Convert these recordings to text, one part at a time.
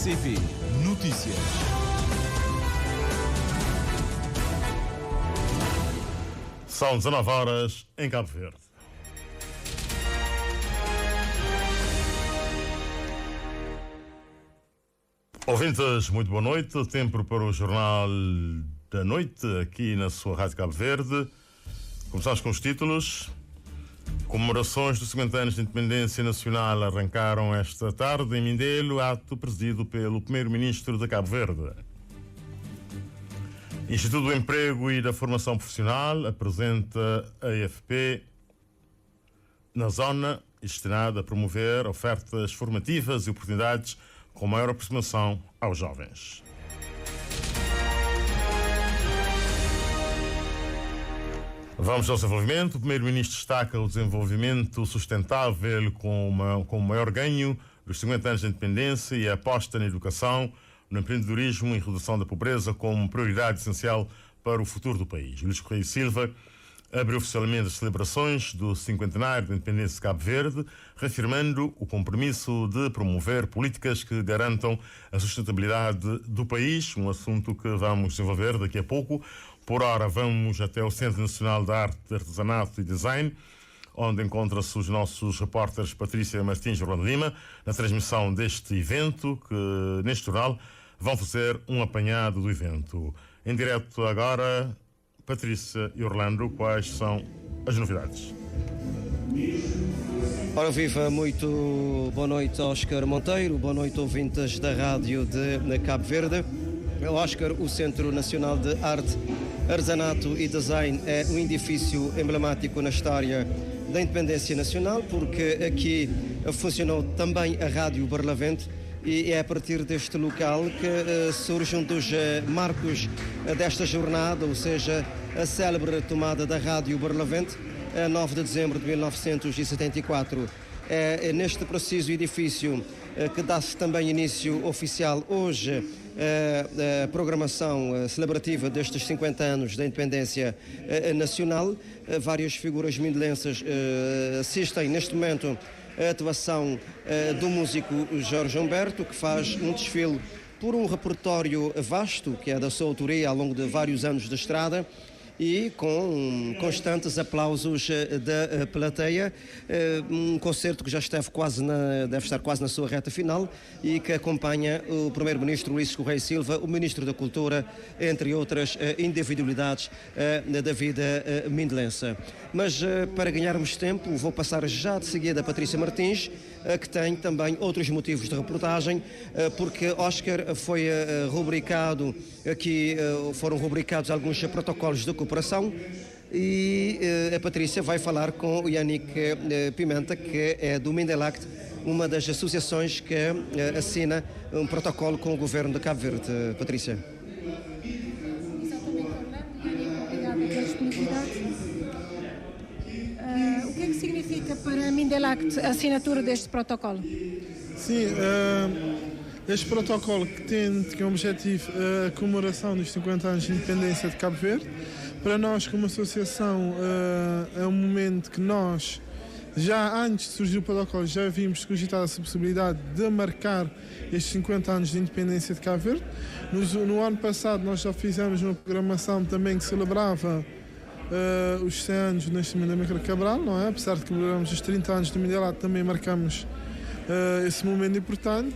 RCP Notícias. São 19 horas em Cabo Verde. Ouvintes, muito boa noite. Tempo para o Jornal da Noite, aqui na sua Rádio Cabo Verde. Começamos com os títulos. Comemorações dos 50 anos de independência nacional arrancaram esta tarde em Mindelo, ato presidido pelo primeiro-ministro de Cabo Verde. Instituto do Emprego e da Formação Profissional apresenta a AFP na zona destinada a promover ofertas formativas e oportunidades com maior aproximação aos jovens. Vamos ao desenvolvimento. O primeiro-ministro destaca o desenvolvimento sustentável com o maior ganho dos 50 anos de independência e a aposta na educação, no empreendedorismo e redução da pobreza como prioridade essencial para o futuro do país. Luís Correia e Silva abriu oficialmente as celebrações do 50º da independência de Cabo Verde, reafirmando o compromisso de promover políticas que garantam a sustentabilidade do país, um assunto que vamos desenvolver daqui a pouco. Por ora, vamos até o Centro Nacional de Arte, Artesanato e Design, onde encontram-se os nossos repórteres Patrícia Martins e Orlando Lima, na transmissão deste evento, que neste jornal vão fazer um apanhado do evento. Em direto agora, Patrícia e Orlando, quais são as novidades? Ora viva, muito boa noite, Oscar Monteiro, boa noite, ouvintes da rádio de Cabo Verde. Oscar, o Centro Nacional de Arte, Artesanato e Design é um edifício emblemático na história da independência nacional, porque aqui funcionou também a Rádio Barlavento, e é a partir deste local que surge um dos marcos desta jornada, ou seja, a célebre tomada da Rádio Barlavento, a 9 de dezembro de 1974. É neste preciso edifício que dá-se também início oficial hoje a programação celebrativa destes 50 anos da independência nacional. Várias figuras mindelenses assistem neste momento a atuação do músico Jorge Humberto, que faz um desfile por um repertório vasto, que é da sua autoria ao longo de vários anos de estrada, e com constantes aplausos da plateia, um concerto que já esteve deve estar quase na sua reta final e que acompanha o primeiro-ministro Luís Correia e Silva, o ministro da Cultura, entre outras individualidades da vida mindelense. Mas para ganharmos tempo, vou passar já de seguida a Patrícia Martins, que tem também outros motivos de reportagem, porque Oscar foi rubricado aqui, foram rubricados alguns protocolos de cooperação, e a Patrícia vai falar com o Yannick Pimenta, que é do Mindelact, uma das associações que assina um protocolo com o governo de Cabo Verde. Patrícia. Exatamente, Orlando. Obrigada pela disponibilidade. O que é que significa para a Mindelact a assinatura deste protocolo? Sim, este protocolo que tem como objetivo a comemoração dos 50 anos de independência de Cabo Verde. Para nós, como associação, é um momento que nós, já antes de surgir o protocolo, já vimos cogitar a possibilidade de marcar estes 50 anos de independência de Cabo Verde. No ano passado nós já fizemos uma programação também que celebrava os 100 anos do nascimento da Macra Cabral, não é? Apesar de celebrarmos os 30 anos do Mindelact, também marcamos esse momento importante,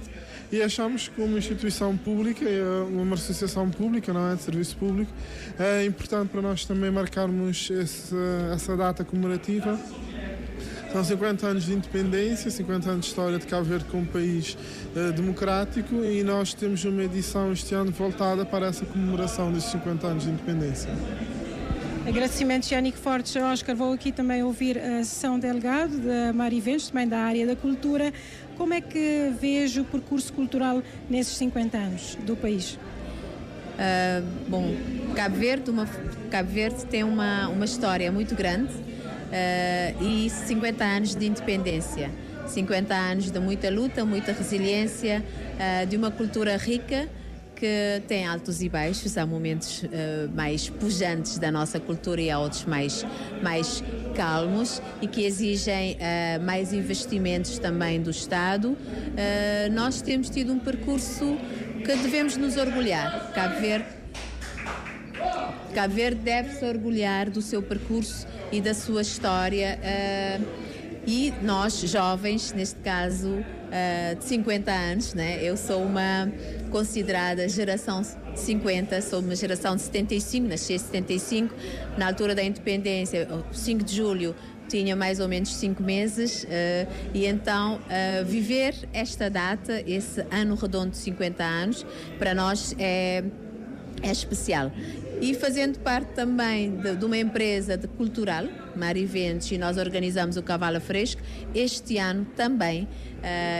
e achamos que como instituição pública, uma associação pública, não é, de serviço público, é importante para nós também marcarmos essa data comemorativa. São 50 anos de independência, 50 anos de história de Cabo Verde como país democrático, e nós temos uma edição este ano voltada para essa comemoração desses 50 anos de independência. Agradecimentos, Yannick Fortes. Oscar, vou aqui também ouvir a sessão delegado da Mar Eventos, também da área da cultura. Como é que vejo o percurso cultural nesses 50 anos do país? Bom, Cabo Verde tem uma história muito grande e 50 anos de independência, 50 anos de muita luta, muita resiliência, de uma cultura rica que tem altos e baixos, há momentos mais pujantes da nossa cultura e há outros mais calmos e que exigem mais investimentos também do Estado. Nós temos tido um percurso que devemos nos orgulhar. Cabo Verde deve se orgulhar do seu percurso e da sua história. E nós, jovens, neste caso, de 50 anos, né? Eu sou uma considerada geração 50, sou uma geração de 75, nasci em 75, na altura da independência, 5 de julho, tinha mais ou menos 5 meses e então viver esta data, esse ano redondo de 50 anos, para nós é especial. E fazendo parte também de uma empresa cultural, Mariventos, e nós organizamos o Cavalo Fresco, este ano também,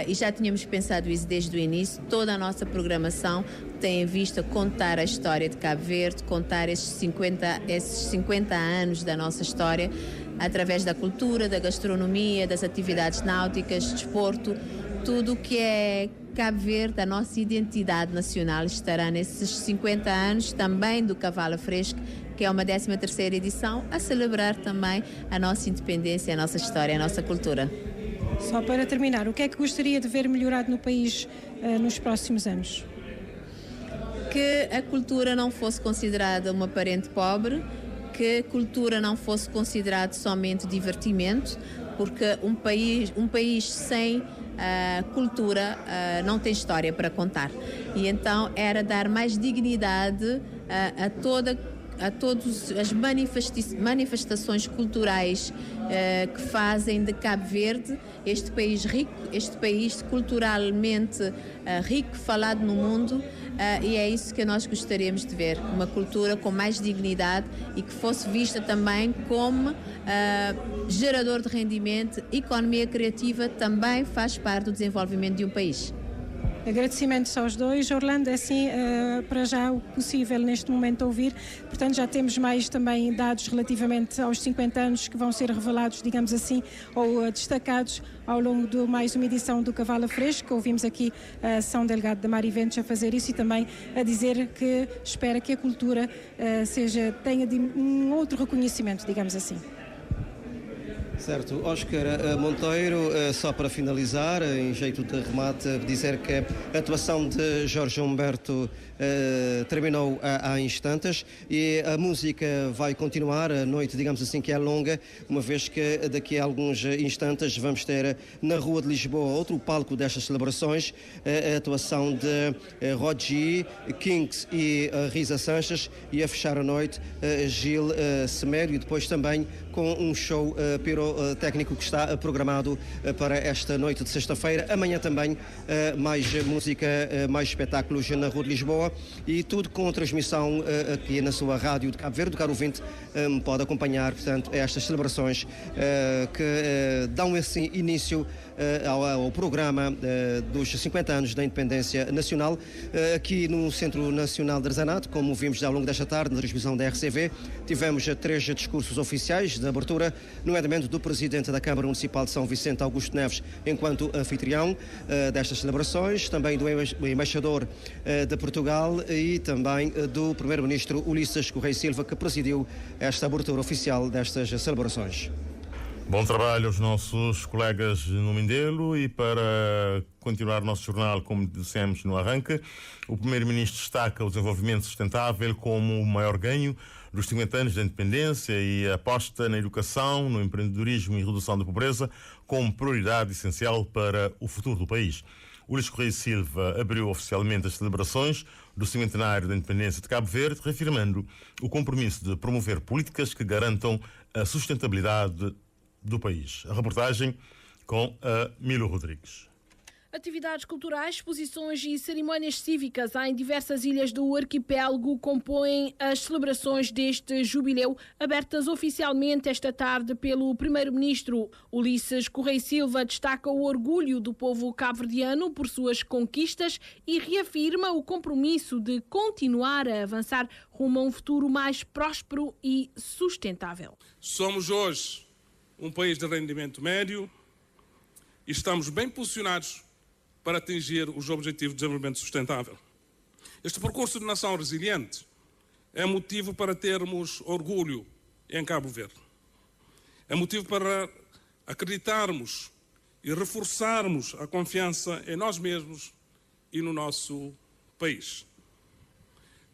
e já tínhamos pensado isso desde o início, toda a nossa programação tem em vista contar a história de Cabo Verde, contar esses 50 anos da nossa história, através da cultura, da gastronomia, das atividades náuticas, desporto, tudo o que é Cabo Verde, a nossa identidade nacional estará nesses 50 anos também do Cavalo Fresco, que é uma 13ª edição, a celebrar também a nossa independência, a nossa história, a nossa cultura. Só para terminar, o que é que gostaria de ver melhorado no país nos próximos anos? Que a cultura não fosse considerada uma parente pobre, que a cultura não fosse considerada somente divertimento, porque um país sem cultura não tem história para contar. E então era dar mais dignidade a todas as manifestações culturais que fazem de Cabo Verde este país rico, este país culturalmente rico, falado no mundo, e é isso que nós gostaríamos de ver, uma cultura com mais dignidade e que fosse vista também como gerador de rendimento. Economia criativa também faz parte do desenvolvimento de um país. Agradecimentos aos dois. Orlando, assim, para já o possível neste momento ouvir. Portanto, já temos mais também dados relativamente aos 50 anos que vão ser revelados, digamos assim, ou destacados ao longo de mais uma edição do Cavalo Fresco. Ouvimos aqui a São Delegado da Mariventos a fazer isso e também a dizer que espera que a cultura tenha um outro reconhecimento, digamos assim. Certo, Óscar Monteiro, só para finalizar, em jeito de remate, dizer que a atuação de Jorge Humberto terminou há instantes e a música vai continuar, a noite, digamos assim, que é longa, uma vez que daqui a alguns instantes vamos ter na Rua de Lisboa outro palco destas celebrações, a atuação de Rogi, Kings e Risa Sanches, e a fechar a noite Gil Semério, e depois também com um show pirotécnico que está programado para esta noite de sexta-feira. Amanhã também mais música, mais espetáculos na Rua de Lisboa, e tudo com transmissão aqui na sua rádio de Cabo Verde. O caro ouvinte pode acompanhar, portanto, estas celebrações que dão esse início ao programa dos 50 anos da Independência Nacional, aqui no Centro Nacional de Artesanato. Como vimos ao longo desta tarde na transmissão da RCV, tivemos 3 discursos oficiais de abertura, nomeadamente do Presidente da Câmara Municipal de São Vicente, Augusto Neves, enquanto anfitrião destas celebrações, também do Embaixador de Portugal e também do Primeiro-Ministro Ulisses Correia Silva, que presidiu esta abertura oficial destas celebrações. Bom trabalho aos nossos colegas no Mindelo, e para continuar o nosso jornal, como dissemos no arranque, o Primeiro-Ministro destaca o desenvolvimento sustentável como o maior ganho dos 50 anos da independência e a aposta na educação, no empreendedorismo e redução da pobreza como prioridade essencial para o futuro do país. Ulisses Correia Silva abriu oficialmente as celebrações do cinquentenário da independência de Cabo Verde, reafirmando o compromisso de promover políticas que garantam a sustentabilidade do país. A reportagem com a Milo Rodrigues. Atividades culturais, exposições e cerimónias cívicas em diversas ilhas do arquipélago compõem as celebrações deste jubileu, abertas oficialmente esta tarde pelo Primeiro-Ministro. Ulisses Correia Silva destaca o orgulho do povo cabo-verdiano por suas conquistas e reafirma o compromisso de continuar a avançar rumo a um futuro mais próspero e sustentável. Somos hoje um país de rendimento médio e estamos bem posicionados para atingir os Objetivos de Desenvolvimento Sustentável. Este percurso de nação resiliente é motivo para termos orgulho em Cabo Verde. É motivo para acreditarmos e reforçarmos a confiança em nós mesmos e no nosso país.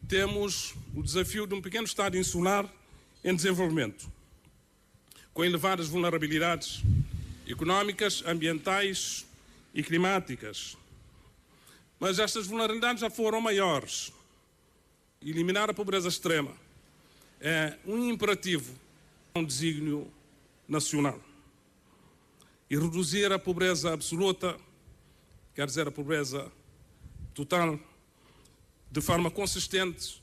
Temos o desafio de um pequeno Estado insular em desenvolvimento, com elevadas vulnerabilidades económicas, ambientais e climáticas. Mas estas vulnerabilidades já foram maiores. Eliminar a pobreza extrema é um imperativo, um desígnio nacional. E reduzir a pobreza absoluta, quer dizer, a pobreza total, de forma consistente,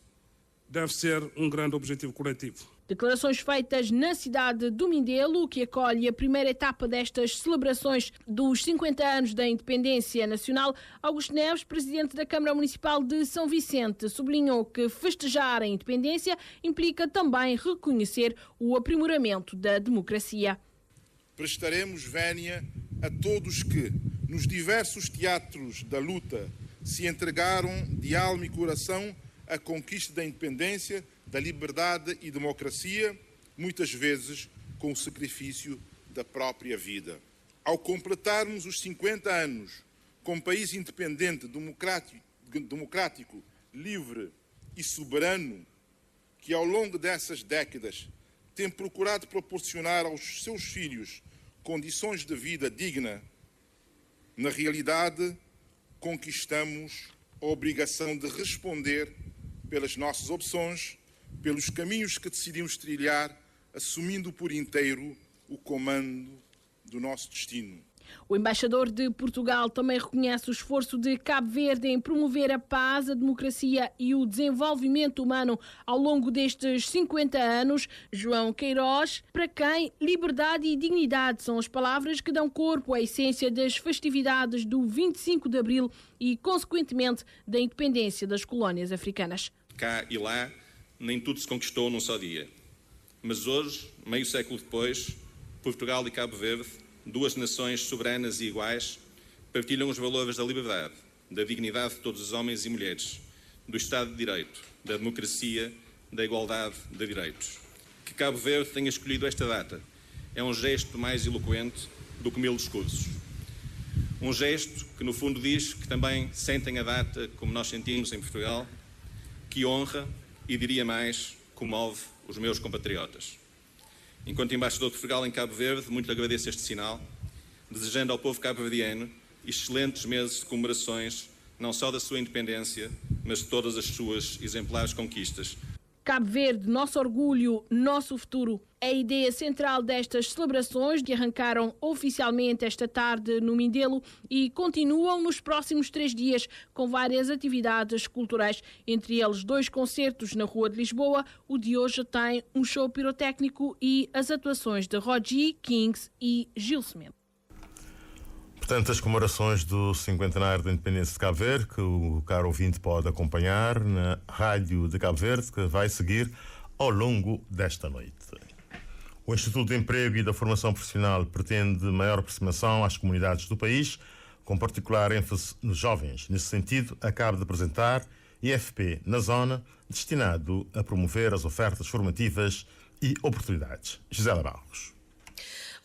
deve ser um grande objetivo coletivo. Declarações feitas na cidade do Mindelo, que acolhe a primeira etapa destas celebrações dos 50 anos da independência nacional. Augusto Neves, presidente da Câmara Municipal de São Vicente, sublinhou que festejar a independência implica também reconhecer o aprimoramento da democracia. Prestaremos vénia a todos que, nos diversos teatros da luta, se entregaram de alma e coração à conquista da independência, da liberdade e democracia, muitas vezes com o sacrifício da própria vida. Ao completarmos os 50 anos como país independente, democrático, livre e soberano, que ao longo dessas décadas tem procurado proporcionar aos seus filhos condições de vida digna, na realidade, conquistamos a obrigação de responder pelas nossas opções, pelos caminhos que decidimos trilhar, assumindo por inteiro o comando do nosso destino. O embaixador de Portugal também reconhece o esforço de Cabo Verde em promover a paz, a democracia e o desenvolvimento humano ao longo destes 50 anos. João Queiroz, para quem liberdade e dignidade são as palavras que dão corpo à essência das festividades do 25 de Abril e, consequentemente, da independência das colónias africanas. Cá e lá, nem tudo se conquistou num só dia. Mas hoje, meio século depois, Portugal e Cabo Verde, duas nações soberanas e iguais, partilham os valores da liberdade, da dignidade de todos os homens e mulheres, do Estado de Direito, da democracia, da igualdade de direitos. Que Cabo Verde tenha escolhido esta data é um gesto mais eloquente do que 1000 discursos. Um gesto que, no fundo, diz que também sentem a data como nós sentimos em Portugal, que honra e, diria mais, comove os meus compatriotas. Enquanto embaixador de Portugal em Cabo Verde, muito agradeço este sinal, desejando ao povo cabo-verdiano excelentes meses de comemorações, não só da sua independência, mas de todas as suas exemplares conquistas. Cabo Verde, nosso orgulho, nosso futuro. É a ideia central destas celebrações que arrancaram oficialmente esta tarde no Mindelo e continuam nos próximos 3 dias com várias atividades culturais, entre eles 2 concertos na Rua de Lisboa. O de hoje tem um show pirotécnico e as atuações de Rogi, Kings e Gil Cimento. Portanto, as comemorações do cinquentenário da independência de Cabo Verde, que o caro ouvinte pode acompanhar na Rádio de Cabo Verde, que vai seguir ao longo desta noite. O Instituto de Emprego e da Formação Profissional pretende maior aproximação às comunidades do país, com particular ênfase nos jovens. Nesse sentido, acaba de apresentar IFP na zona, destinado a promover as ofertas formativas e oportunidades. Gisela Barros.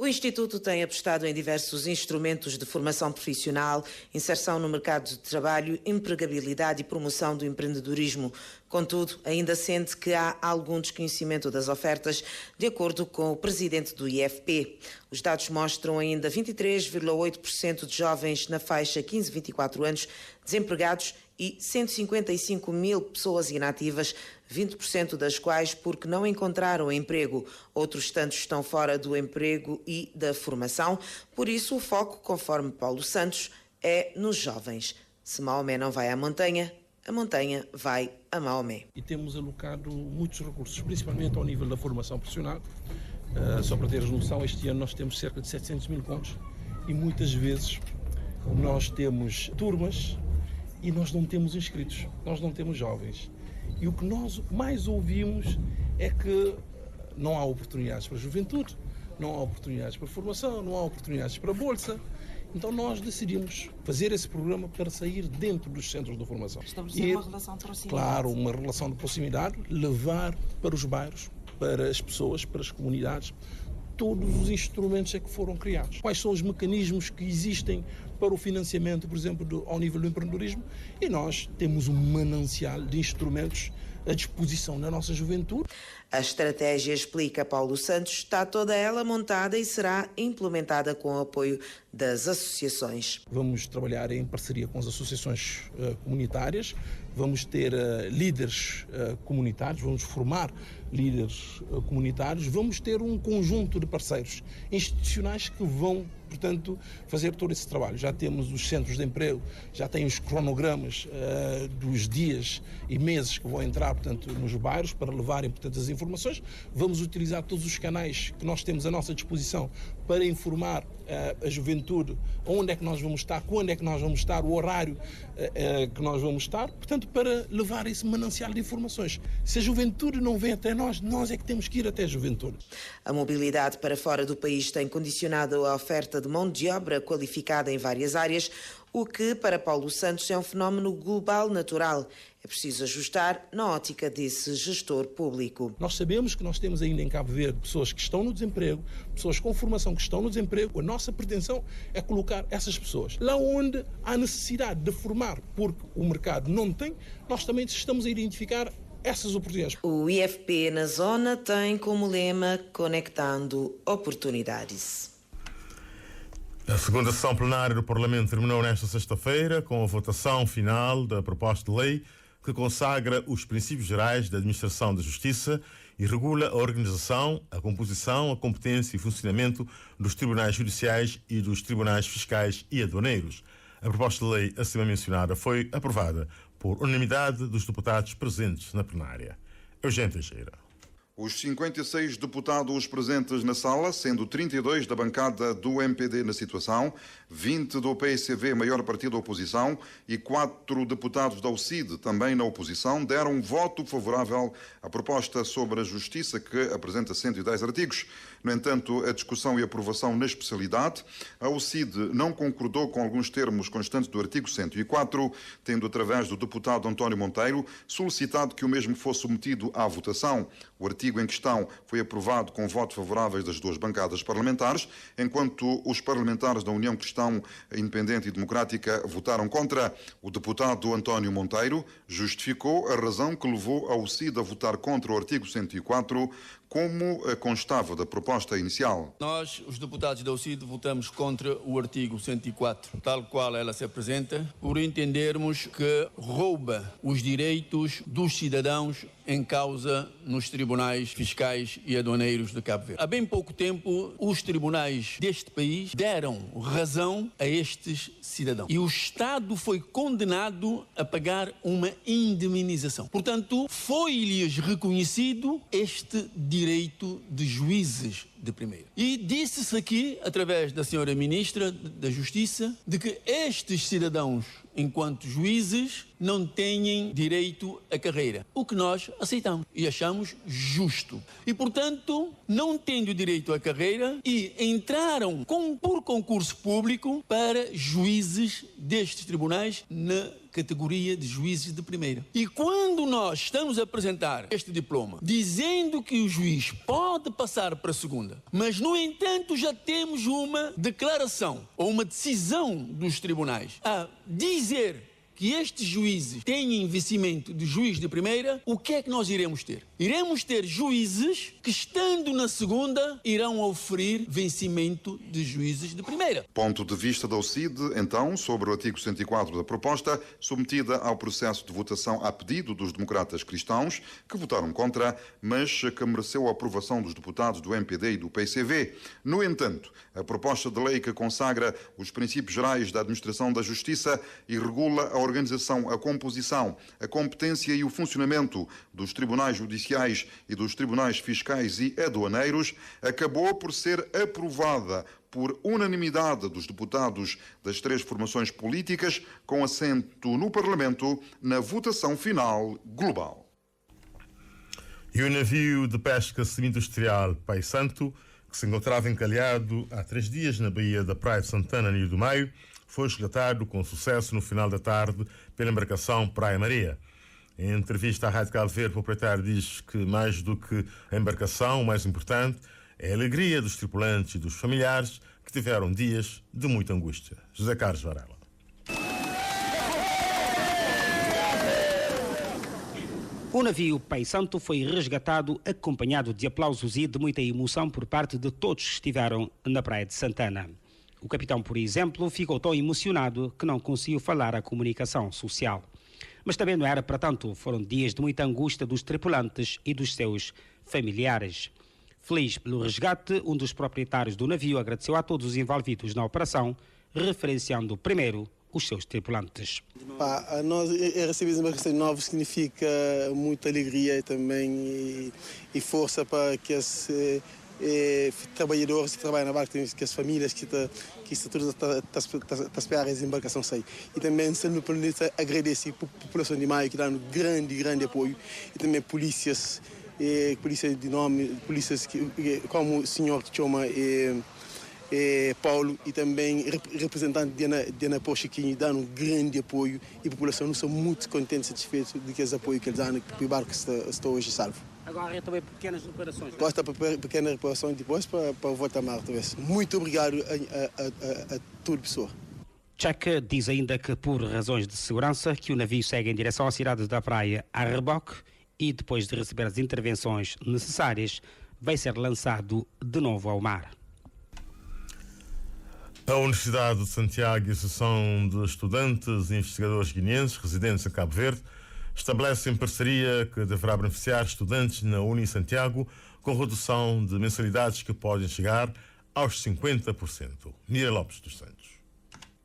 O Instituto tem apostado em diversos instrumentos de formação profissional, inserção no mercado de trabalho, empregabilidade e promoção do empreendedorismo. Contudo, ainda sente que há algum desconhecimento das ofertas, de acordo com o presidente do IFP. Os dados mostram ainda 23,8% de jovens na faixa 15-24 anos desempregados e 155 mil pessoas inativas, 20% das quais porque não encontraram emprego. Outros tantos estão fora do emprego e da formação. Por isso, o foco, conforme Paulo Santos, é nos jovens. Se Maomé não vai à montanha, a montanha vai a Maomé. E temos alocado muitos recursos, principalmente ao nível da formação profissional. Só para teres noção, este ano nós temos cerca de 700 mil pontos e muitas vezes nós temos turmas e nós não temos inscritos, nós não temos jovens. E o que nós mais ouvimos é que não há oportunidades para a juventude, não há oportunidades para a formação, não há oportunidades para a bolsa Então nós decidimos fazer esse programa para sair dentro dos centros de formação. Estabelecer uma relação de proximidade. Claro, uma relação de proximidade, levar para os bairros, para as pessoas, para as comunidades, todos os instrumentos que foram criados. Quais são os mecanismos que existem para o financiamento, por exemplo, ao nível do empreendedorismo? E nós temos um manancial de instrumentos à disposição da nossa juventude. A estratégia, explica Paulo Santos, está toda ela montada e será implementada com o apoio das associações. Vamos trabalhar em parceria com as associações comunitárias, vamos ter líderes comunitários, vamos formar líderes comunitários, vamos ter um conjunto de parceiros institucionais que vão, portanto, fazer todo esse trabalho. Já temos os centros de emprego, já têm os cronogramas dos dias e meses que vão entrar, portanto, nos bairros para levarem, portanto, as informações. Vamos utilizar todos os canais que nós temos à nossa disposição para informar a juventude onde é que nós vamos estar, quando é que nós vamos estar, o horário que nós vamos estar, portanto, para levar esse manancial de informações. Se a juventude não vem até nós, nós é que temos que ir até a juventude. A mobilidade para fora do país tem condicionado a oferta de mão de obra qualificada em várias áreas, o que, para Paulo Santos, é um fenómeno global natural. É preciso ajustar na ótica desse gestor público. Nós sabemos que nós temos ainda em Cabo Verde pessoas que estão no desemprego, pessoas com formação que estão no desemprego. A nossa pretensão é colocar essas pessoas lá onde há necessidade de formar, porque o mercado não tem, nós também estamos a identificar essas oportunidades. O IFP na zona tem como lema Conectando Oportunidades. A segunda sessão plenária do Parlamento terminou nesta sexta-feira com a votação final da proposta de lei que consagra os princípios gerais da administração da justiça e regula a organização, a composição, a competência e funcionamento dos tribunais judiciais e dos tribunais fiscais e aduaneiros. A proposta de lei acima mencionada foi aprovada por unanimidade dos deputados presentes na plenária. Eugênio Teixeira. Os 56 deputados presentes na sala, sendo 32 da bancada do MPD na situação, 20 do PSV, maior partido da oposição, e 4 deputados da UCID, também na oposição, deram um voto favorável à proposta sobre a justiça, que apresenta 110 artigos. No entanto, a discussão e aprovação na especialidade, a UCID não concordou com alguns termos constantes do artigo 104, tendo, através do deputado António Monteiro, solicitado que o mesmo fosse submetido à votação. O artigo em questão foi aprovado com votos favoráveis das duas bancadas parlamentares, enquanto os parlamentares da União Cristã Independente e Democrática votaram contra. O deputado António Monteiro justificou a razão que levou a UCID a votar contra o artigo 104, como constava da proposta inicial. Nós, os deputados da UCID, votamos contra o artigo 104, tal qual ela se apresenta, por entendermos que rouba os direitos dos cidadãos em causa nos tribunais fiscais e aduaneiros de Cabo Verde. Há bem pouco tempo, os tribunais deste país deram razão a estes cidadãos. E o Estado foi condenado a pagar uma indemnização. Portanto, foi-lhes reconhecido este direito de juízes de primeira. E disse-se aqui, através da senhora Ministra da Justiça, de que estes cidadãos, enquanto juízes, não têm direito à carreira. O que nós aceitamos e achamos justo. E, portanto, não tendo direito à carreira, e entraram por concurso público para juízes destes tribunais na categoria de juízes de primeira. E quando nós estamos a apresentar este diploma, dizendo que o juiz pode passar para a segunda, mas, no entanto, já temos uma declaração ou uma decisão dos tribunais a dizer que estes juízes têm investimento de juiz de primeira, o que é que nós iremos ter? Iremos ter juízes que, estando na segunda, irão oferir vencimento de juízes de primeira. Ponto de vista da UCID, então, sobre o artigo 104 da proposta, submetida ao processo de votação a pedido dos democratas cristãos, que votaram contra, mas que mereceu a aprovação dos deputados do MPD e do PCV. No entanto, a proposta de lei que consagra os princípios gerais da administração da justiça e regula a organização, a composição, a competência e o funcionamento dos tribunais judiciais e dos tribunais fiscais e aduaneiros acabou por ser aprovada por unanimidade dos deputados das três formações políticas, com assento no Parlamento na votação final global. E o navio de pesca semi-industrial Pai Santo que se encontrava encalhado há 3 dias na baía da Praia de Santana, no Rio do Maio, foi resgatado com sucesso no final da tarde pela embarcação Praia Maria. Em entrevista à Rádio Cabo Verde, o proprietário diz que mais do que a embarcação, o mais importante é a alegria dos tripulantes e dos familiares que tiveram dias de muita angústia. José Carlos Varela. O navio Pai Santo foi resgatado acompanhado de aplausos e de muita emoção por parte de todos que estiveram na Praia de Santana. O capitão, por exemplo, ficou tão emocionado que não conseguiu falar a comunicação social. Mas também não era para tanto, foram dias de muita angústia dos tripulantes e dos seus familiares. Feliz pelo resgate, um dos proprietários do navio agradeceu a todos os envolvidos na operação, referenciando primeiro os seus tripulantes. Nós receber as embarcações novas significa muita alegria também e força para que os trabalhadores que trabalham na barca, que as famílias que estão todas a esperar as embarcações sair. E também sendo planeta agradecer a população de Maio que dá um grande apoio e também polícias de nome, polícias como o senhor que chama Paulo e também representante de Ana Pochiquinho dão um grande apoio e a população não são muito contentes e satisfeitos de que esse apoio que eles dão para o barco que está hoje salvo. Agora é também pequenas reparações. Gosta para pequenas reparações depois para voltar a mar outra vez. Muito obrigado a toda pessoa. Checa diz ainda que por razões de segurança que o navio segue em direção à cidade da Praia a reboque e depois de receber as intervenções necessárias vai ser lançado de novo ao mar. A Universidade de Santiago e a Associação de Estudantes e Investigadores Guineenses residentes em Cabo Verde estabelecem parceria que deverá beneficiar estudantes na Uni Santiago com redução de mensalidades que podem chegar aos 50%. Mira Lopes dos Santos.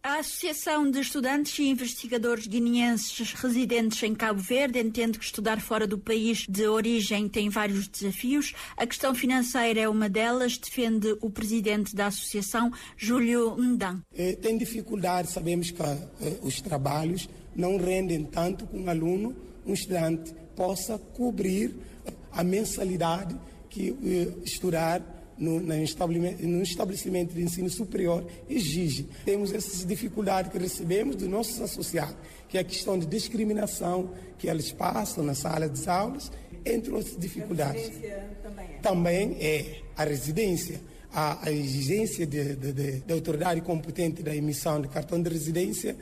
A Associação de Estudantes e Investigadores Guineenses residentes em Cabo Verde entende que estudar fora do país de origem tem vários desafios. A questão financeira é uma delas, defende o presidente da associação, Júlio Ndang. Tem dificuldade, sabemos que os trabalhos não rendem tanto que um estudante possa cobrir a mensalidade que estudar no estabelecimento de ensino superior exige. Temos essas dificuldades que recebemos dos nossos associados, que é a questão de discriminação que eles passam na sala de aulas, entre outras dificuldades. A residência também é a residência. A exigência da autoridade competente da emissão de cartão de residência,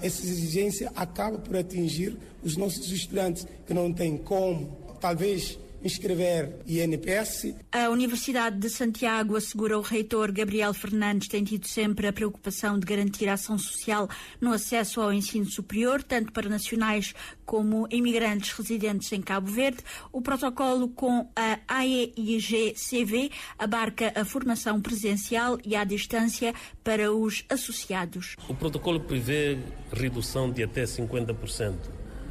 essa exigência acaba por atingir os nossos estudantes que não têm como, talvez, inscrever INPS. A Universidade de Santiago, assegura o reitor Gabriel Fernandes, tem tido sempre a preocupação de garantir a ação social no acesso ao ensino superior, tanto para nacionais como imigrantes residentes em Cabo Verde. O protocolo com a AEIG-CV abarca a formação presencial e à distância para os associados. O protocolo prevê redução de até 50%.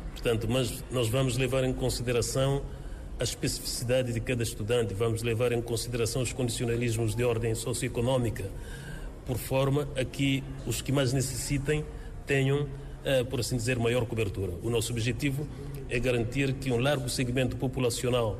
Portanto, mas nós vamos levar em consideração a especificidade de cada estudante, vamos levar em consideração os condicionalismos de ordem socioeconómica, por forma a que os que mais necessitem tenham, por assim dizer, maior cobertura. O nosso objetivo é garantir que um largo segmento populacional,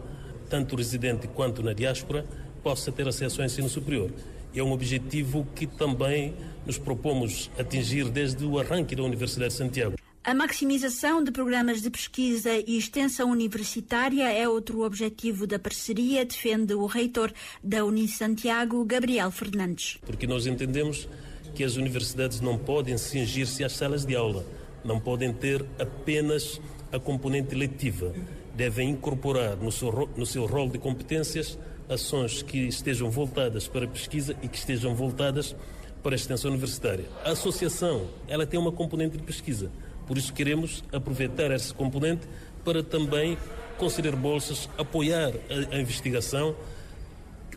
tanto residente quanto na diáspora, possa ter acesso ao ensino superior. É um objetivo que também nos propomos atingir desde o arranque da Universidade de Santiago. A maximização de programas de pesquisa e extensão universitária é outro objetivo da parceria, defende o reitor da Uni Santiago, Gabriel Fernandes. Porque nós entendemos que as universidades não podem cingir-se às salas de aula, não podem ter apenas a componente letiva. Devem incorporar no seu rol de competências ações que estejam voltadas para a pesquisa e que estejam voltadas para a extensão universitária. A associação, ela tem uma componente de pesquisa. Por isso queremos aproveitar esse componente para também conceder bolsas, apoiar a investigação,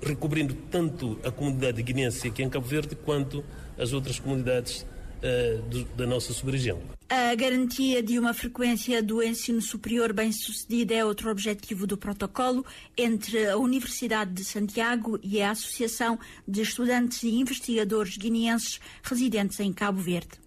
recobrindo tanto a comunidade guineense aqui em Cabo Verde quanto as outras comunidades da nossa sub-região. A garantia de uma frequência do ensino superior bem-sucedida é outro objetivo do protocolo entre a Universidade de Santiago e a Associação de Estudantes e Investigadores Guineenses residentes em Cabo Verde.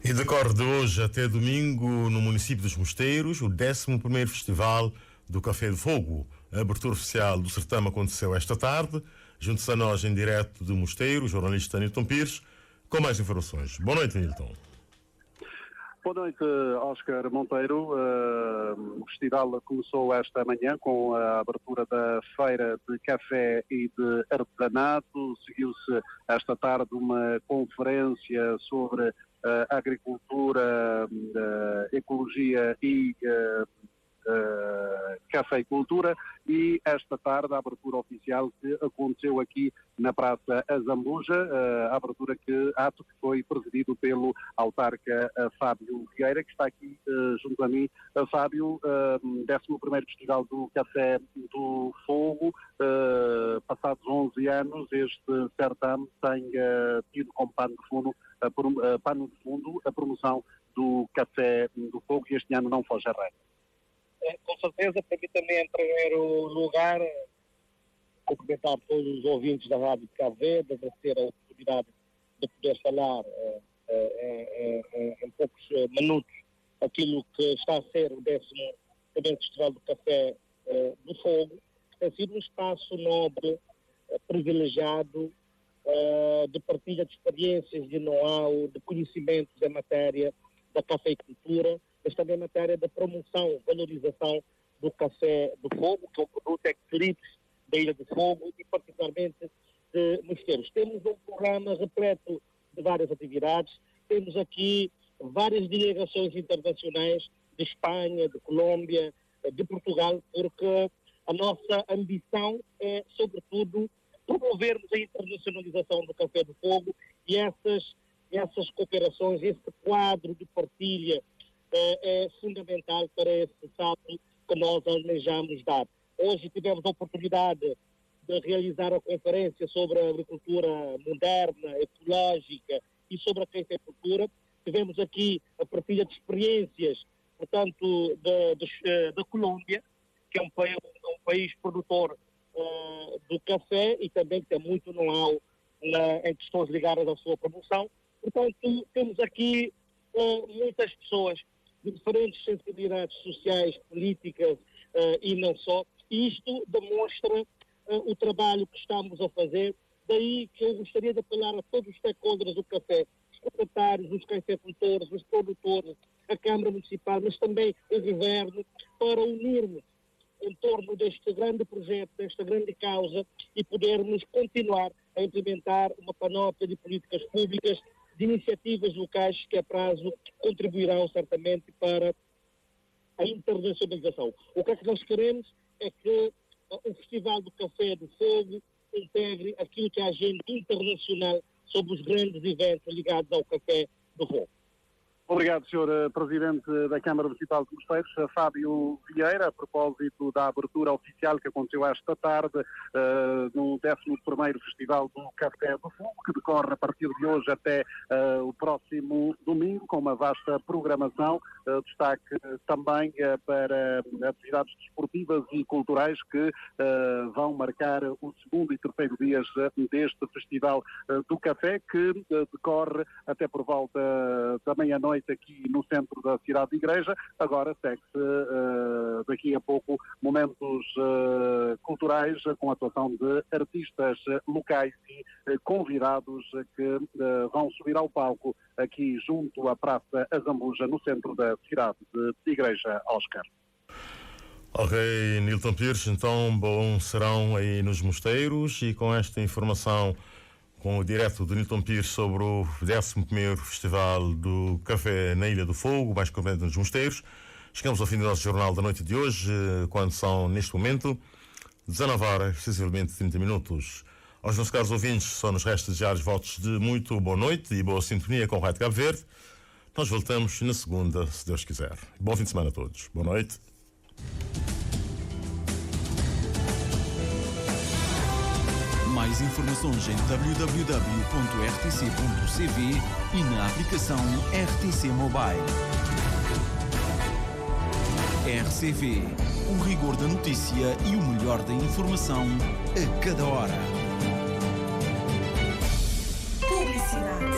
E decorre de hoje até domingo no município dos Mosteiros o 11º Festival do Café de Fogo, A abertura oficial do certame aconteceu esta tarde. Junto-se a nós em direto do Mosteiro, o jornalista Nilton Pires, com mais informações. Boa noite, Nilton. Boa noite, Oscar Monteiro. O festival começou esta manhã com a abertura da feira de café e de artesanato. Seguiu-se esta tarde uma conferência sobre agricultura, ecologia e cafeicultura, e esta tarde a abertura oficial que aconteceu aqui na Praça Azambuja, ato que foi presidido pelo autarca Fábio Vieira, que está aqui junto a mim. Fábio, 11º Festival do Café do Fogo, passados 11 anos, este certame tem tido como pano de fundo a promoção do Café do Fogo, e este ano não foge a regra. Com certeza, permita-me em primeiro lugar cumprimentar todos os ouvintes da Rádio de Cabo Verde, agradecer a oportunidade de poder falar em poucos minutos aquilo que está a ser o 11º Festival do Café do Fogo. Tem sido um espaço nobre, privilegiado, de partilha de experiências, de know-how, de conhecimentos em matéria da cafeicultura, mas também em matéria da promoção, valorização do café do fogo, que é um produto ex-libris da Ilha do Fogo e particularmente de Mosteiros. Temos um programa repleto de várias atividades, temos aqui várias delegações internacionais de Espanha, de Colômbia, de Portugal, porque a nossa ambição é, sobretudo, promovermos a internacionalização do café do fogo, e essas cooperações, esse quadro de partilha é fundamental para esse salto que nós almejamos dar. Hoje tivemos a oportunidade de realizar a conferência sobre a agricultura moderna, ecológica e sobre a cafeicultura. Tivemos aqui a partilha de experiências, portanto, da Colômbia, que é um país produtor do café e também que tem muito know-how em questões ligadas à sua promoção. Portanto, temos aqui muitas pessoas de diferentes sensibilidades sociais, políticas e não só. E isto demonstra o trabalho que estamos a fazer. Daí que eu gostaria de apelar a todos os stakeholders do café, os proprietários, os cafeicultores, os produtores, a Câmara Municipal, mas também o Governo, para unirmos em torno deste grande projeto, desta grande causa, e podermos continuar a implementar uma panóplia de políticas públicas, de iniciativas locais que a prazo contribuirão certamente para a internacionalização. O que é que nós queremos é que o Festival do Café do Fogo integre aquilo que é a agenda internacional sobre os grandes eventos ligados ao café do fogo. Obrigado, Sr. Presidente da Câmara Municipal de Mosteiros, Fábio Vieira, a propósito da abertura oficial que aconteceu esta tarde no 11º Festival do Café do Fogo, que decorre a partir de hoje até o próximo domingo, com uma vasta programação. Destaque também para atividades desportivas e culturais que vão marcar o segundo e terceiro dias deste Festival do Café, que decorre até por volta da meia-noite aqui no centro da cidade de Igreja. Agora segue-se daqui a pouco momentos culturais com a atuação de artistas locais e convidados que vão subir ao palco aqui junto à Praça Azambuja, no centro da cidade de Igreja, Oscar. Ok, Nilton Pires, então bom serão aí nos mosteiros, e com esta informação, com o direto de Nilton Pires sobre o 11º Festival do Café na Ilha do Fogo, mais concretamente nos Mosteiros, chegamos ao fim do nosso Jornal da Noite de hoje, quando são, neste momento, 19 horas, sensivelmente 30 minutos. Aos nossos caros ouvintes, só nos resta desejar os votos de muito boa noite e boa sintonia com o Rádio Cabo Verde. Nós voltamos na segunda, se Deus quiser. Bom fim de semana a todos. Boa noite. Mais informações em www.rtc.cv e na aplicação RTC Mobile. RCV, o rigor da notícia e o melhor da informação a cada hora.